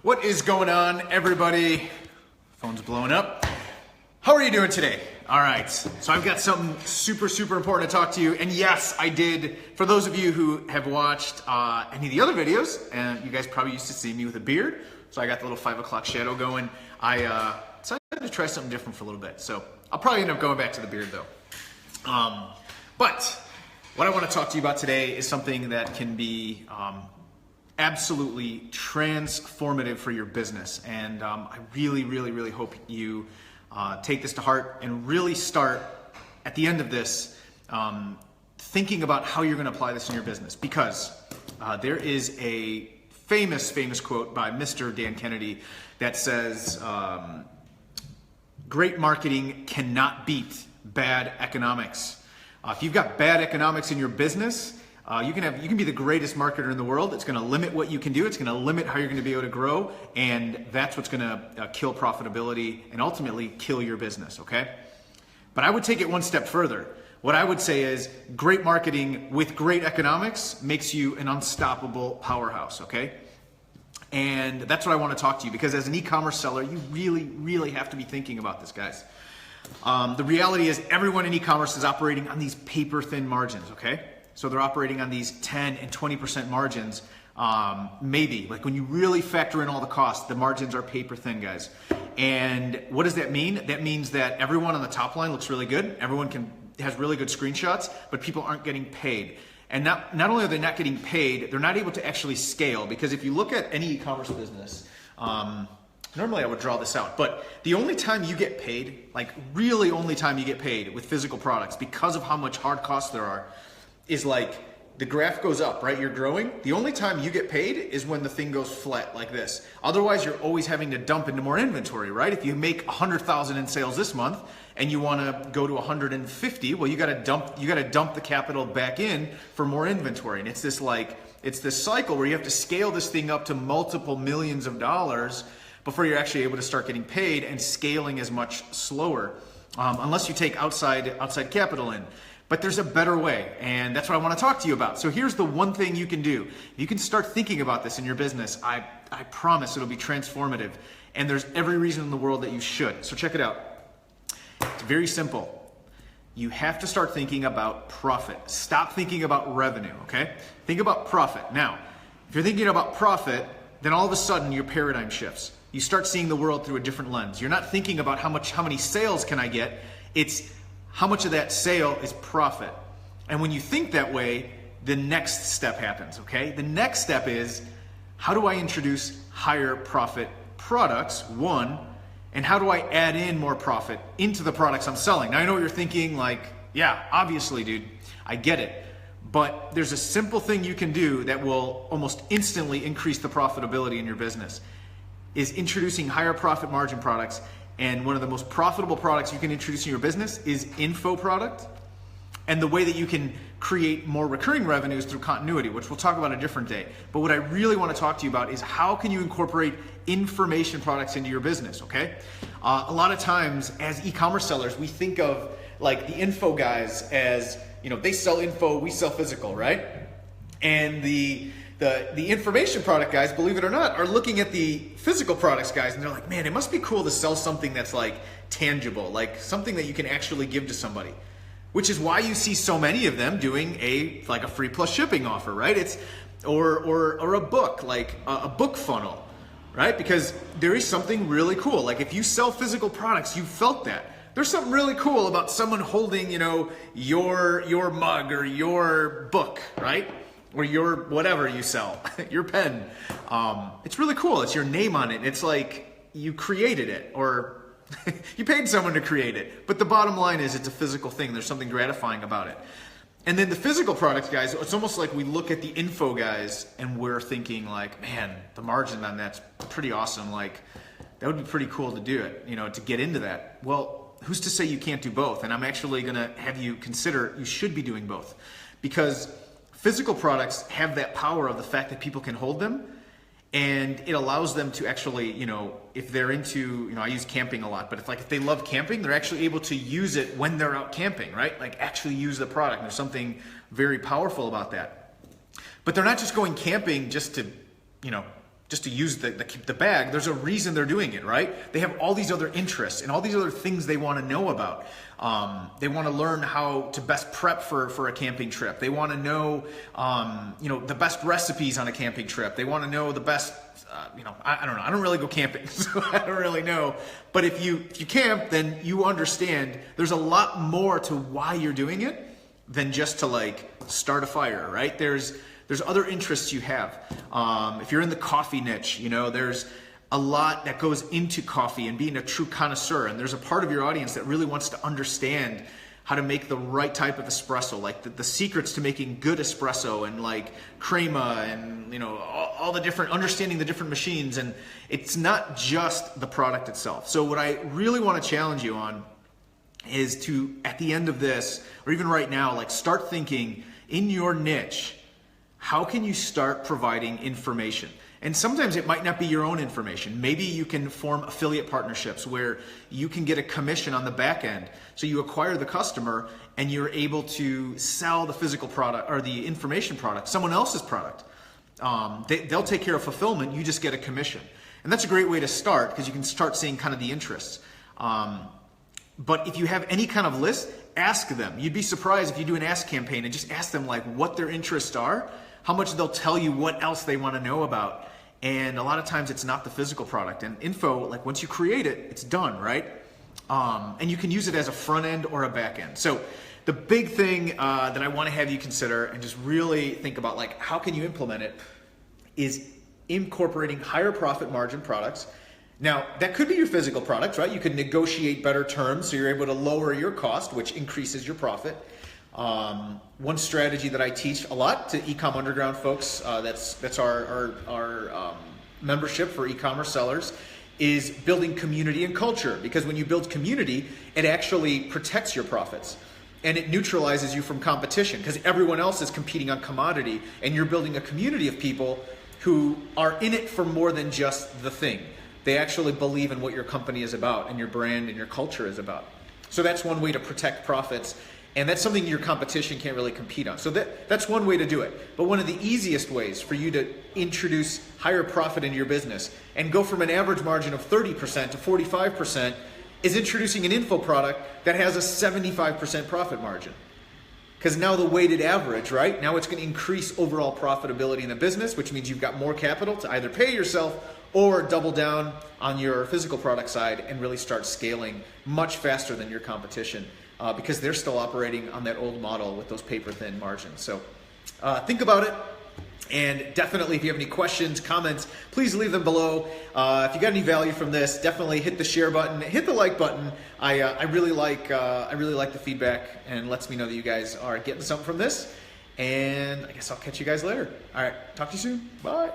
What is going on, everybody? Phone's blowing up. How are you doing today? All right, so I've got something super important to talk to you. And yes, I did. For those of you who have watched any of the other videos, and you guys probably used to see me with a beard, so I got the little 5 o'clock shadow going. I decided to try something different for a little bit. So I'll probably end up going back to the beard though. But what I want to talk to you about today is something that can be absolutely transformative for your business. And I really hope you take this to heart and really start at the end of this thinking about how you're going to apply this in your business, because there is a famous quote by Mr. Dan Kennedy that says, great marketing cannot beat bad economics. If you've got bad economics in your business, you can be the greatest marketer in the world. It's going to limit what you can do. It's going to limit how you're going to be able to grow, and that's what's going to kill profitability and ultimately kill your business, okay? But I would take it one step further. What I would say is great marketing with great economics makes you an unstoppable powerhouse, okay? And that's what I want to talk to you, because as an e-commerce seller, you really have to be thinking about this, guys. The reality is everyone in e-commerce is operating on these paper-thin margins, okay? So they're operating on these 10 and 20% margins, maybe. Like when you really factor in all the costs, the margins are paper thin, guys. And what does that mean? That means that everyone on the top line looks really good. Everyone has really good screenshots, but people aren't getting paid. And not only are they not getting paid, they're not able to actually scale. Because if you look at any e-commerce business, normally I would draw this out, but the only time you get paid, like really only time you get paid with physical products, because of how much hard costs there are, is like the graph goes up, right? You're growing. The only time you get paid is when the thing goes flat like this. Otherwise, you're always having to dump into more inventory, right? If you make 100,000 in sales this month and you want to go to 150, well, you got to dump the capital back in for more inventory. And it's this cycle where you have to scale this thing up to multiple millions of dollars before you're actually able to start getting paid, and scaling is much slower unless you take outside capital in. But there's a better way, and that's what I want to talk to you about. So here's the one thing you can do. You can start thinking about this in your business. I promise it'll be transformative, and there's every reason in the world that you should. So check it out. It's very simple. You have to start thinking about profit. Stop thinking about revenue, okay? Think about profit. Now, if you're thinking about profit, then all of a sudden your paradigm shifts. You start seeing the world through a different lens. You're not thinking about how many sales can I get. It's how much of that sale is profit. And when you think that way, the next step happens, okay? The next step is, how do I introduce higher profit products, one, and how do I add in more profit into the products I'm selling? Now I know what you're thinking, like, yeah, obviously, dude, I get it. But there's a simple thing you can do that will almost instantly increase the profitability in your business, is introducing higher profit margin products. And one of the most profitable products you can introduce in your business is info product. And the way that you can create more recurring revenues through continuity, which we'll talk about a different day. But what I really want to talk to you about is how can you incorporate information products into your business, okay? A lot of times as e-commerce sellers, we think of like the info guys as, you know, they sell info, we sell physical, right? And the information product guys, believe it or not, are looking at the physical products guys, and they're like, man, it must be cool to sell something that's like tangible, like something that you can actually give to somebody. Which is why you see so many of them doing a free plus shipping offer, right? It's or a book, like a book funnel, right? Because there is something really cool. Like if you sell physical products, you felt that. There's something really cool about someone holding, you know, your mug or your book, right? Or your whatever you sell, your pen. It's really cool. It's your name on it. It's like you created it, or you paid someone to create it. But the bottom line is it's a physical thing. There's something gratifying about it. And then the physical products guys, it's almost like we look at the info guys and we're thinking like, man, the margin on that's pretty awesome. Like that would be pretty cool to do it, you know, to get into that. Well, who's to say you can't do both? And I'm actually gonna have you consider you should be doing both, because physical products have that power of the fact that people can hold them, and it allows them to actually, you know, if they're into, you know, I use camping a lot, but if they love camping, they're actually able to use it when they're out camping, right? Like actually use the product. There's something very powerful about that. But they're not just going camping just to, you know, just to use the bag, there's a reason they're doing it, right? They have all these other interests and all these other things they want to know about. They want to learn how to best prep for a camping trip. They want to know, the best recipes on a camping trip. They want to know the best, I don't know. I don't really go camping, so I don't really know. But if you camp, then you understand there's a lot more to why you're doing it than just to like start a fire, right? There's other interests you have. If you're in the coffee niche, there's a lot that goes into coffee and being a true connoisseur. And there's a part of your audience that really wants to understand how to make the right type of espresso, like the secrets to making good espresso and like crema and, all the different, understanding the different machines. And it's not just the product itself. So what I really want to challenge you on is to, at the end of this, or even right now, like start thinking in your niche, how can you start providing information? And sometimes it might not be your own information. Maybe you can form affiliate partnerships where you can get a commission on the back end. So you acquire the customer and you're able to sell the physical product or the information product, someone else's product. They'll take care of fulfillment, you just get a commission. And that's a great way to start because you can start seeing kind of the interests. But if you have any kind of list, ask them. You'd be surprised if you do an ask campaign and just ask them like what their interests are, how much they'll tell you what else they want to know about. And a lot of times it's not the physical product. And info, like once you create it, it's done, right? And you can use it as a front end or a back end. So the big thing that I want to have you consider and just really think about like how can you implement it is incorporating higher profit margin products. Now, that could be your physical products, right? You could negotiate better terms so you're able to lower your cost, which increases your profit. One strategy that I teach a lot to eCom Underground folks, that's our membership for e-commerce sellers, is building community and culture. Because when you build community, it actually protects your profits and it neutralizes you from competition because everyone else is competing on commodity and you're building a community of people who are in it for more than just the thing. They actually believe in what your company is about and your brand and your culture is about. So that's one way to protect profits. And that's something your competition can't really compete on. So that's one way to do it. But one of the easiest ways for you to introduce higher profit into your business and go from an average margin of 30% to 45% is introducing an info product that has a 75% profit margin. Because now the weighted average, right? Now it's going to increase overall profitability in the business, which means you've got more capital to either pay yourself or double down on your physical product side and really start scaling much faster than your competition. Because they're still operating on that old model with those paper thin margins. So think about it. And definitely if you have any questions, comments, please leave them below. If you got any value from this, definitely hit the share button, hit the like button. I really like the feedback and lets me know that you guys are getting something from this. And I guess I'll catch you guys later. All right, talk to you soon. Bye.